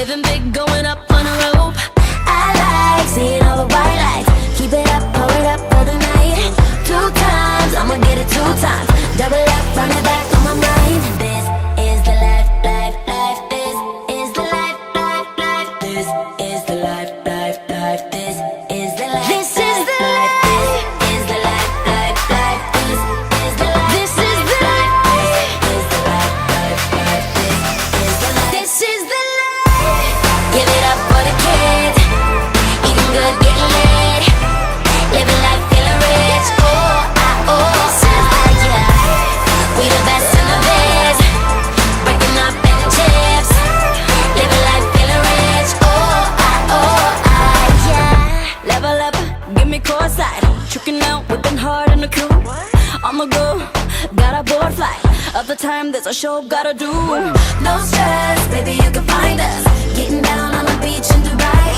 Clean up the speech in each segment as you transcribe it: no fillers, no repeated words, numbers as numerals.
living big, going up on a rope. I like seeing all the white lights. Keep it up, pour it up for the night. 2 times, I'ma get it 2 times. Double up, run it back on my mind. This is the life, life, life. This is the life, life, life. This is the life, life, life. This is the life. This is the life. This is the life, life, life. This is the life. This is the life. This is the life, life, life. This is the life. This is the life. Give it up for the kids. Eating good, getting lit. Living life, feeling rich. We the best in the biz. Breaking up any chips. Living life, feeling rich. Yeah. Level up, give me courtside. Tricking out, whipping hard in the crew. I'ma go, got a board flight. Other time there's a show gotta do. No stress, baby, you can find us. Getting down on the beach in Dubai.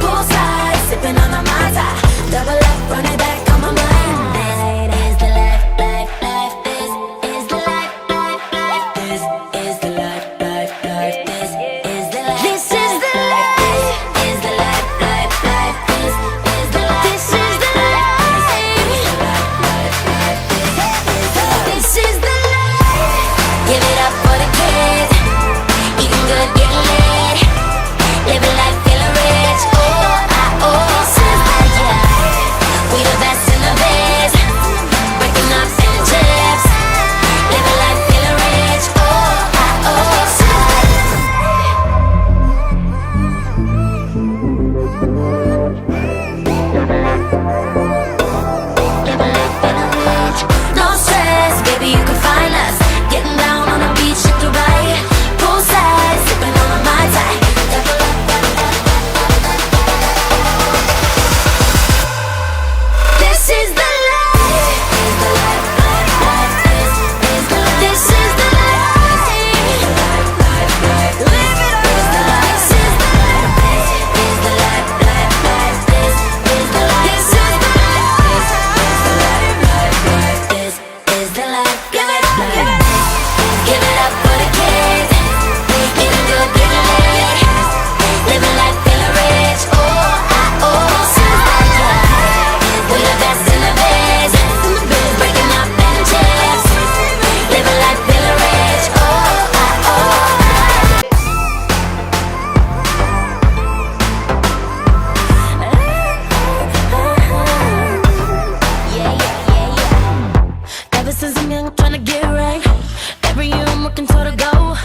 Poolside, sipping on a Mai Tai. Double up, run it back on my mind. This is the life, life, life. This is the life, life, life. This is the life, life, life. This is the life. This is the life. This is the life, life, life. This is the life. This is the life. This is the life. Give it up for the kids. Eating good, getting lit. Living life, feeling rich. This is the life. We the best in the biz. Breaking up any chips. Living life, feeling rich. This is the living life, feeling rich. No stress, baby, you can find us. Getting down on the beach at Dubai. Poolside, sipping on a Mai Tai. Double up. This is the life. This is the life, life, life. This is the life. This is the life. Life, life, life. Live it up. This is the life. This is the life. This is the life, life, life. This is the life. This is the life. This is the life, give it up, give it up for the kids. Eating good, getting lit. Living life, feeling rich. This is the life. We the best in the biz. Breaking up any chips. Living life, feeling rich. Ever since I'm young, I'm tryna get right. Every year I'm working toward a goal.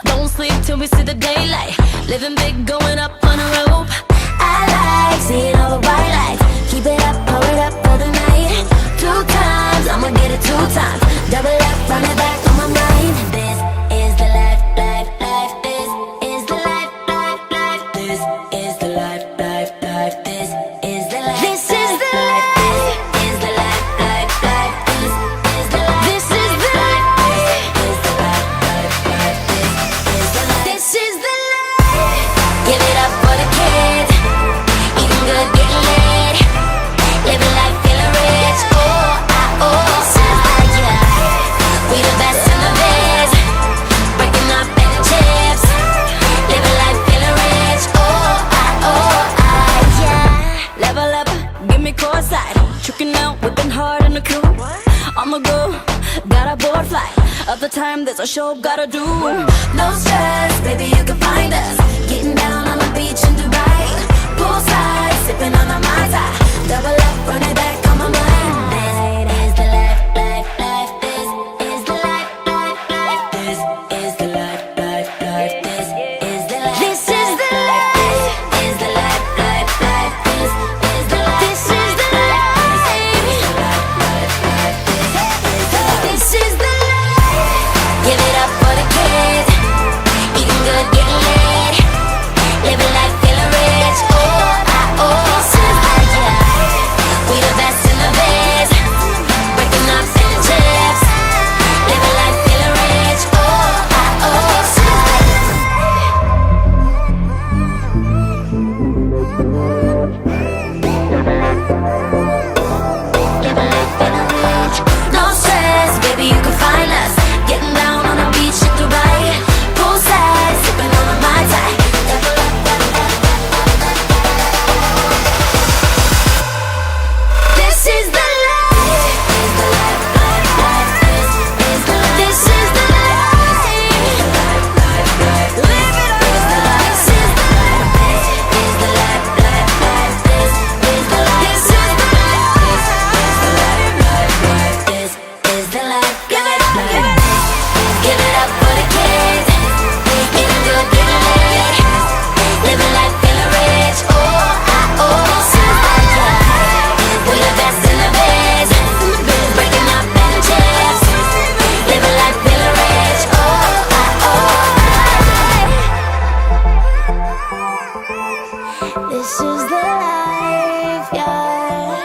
Don't sleep till we see the daylight. Living big, going up on a rope. I like seeing all the white lights. Keep it up, pour it up for the night. 2 times, I'ma get it 2 times. Double up, run it back on my mind. This is the life, life, life. This is the life, life, life. This is the life, life, life. This is the life. This is the life. This is the life, life, life. This is the life. This is the life. This is the life, life, life. This is the life. This is the life. Give it up for the kids. Eating good, getting lit. Living life, feeling rich. This is the life. We the best in the biz. Breaking up any chips. Living life, feeling rich. Yeah. Level up, give me courtside. Tricking out, whipping hard in the crew. I'ma go, got a board flight. Other time there's a show gotta do. No stress, baby, you can find us. Getting down on the beach in Dubai. Poolside, sipping on a Mai Tai. Double up, run it back on my mind. This is the life, life, life. This is the life, life, life. This is the life, life, life. This is the life. This is the life. This is the life, life, life. This is the life. This is the life. This is the life. Give it up for the kids. Eating good, getting lit. Living life, feeling rich. This is the This is the life, yeah.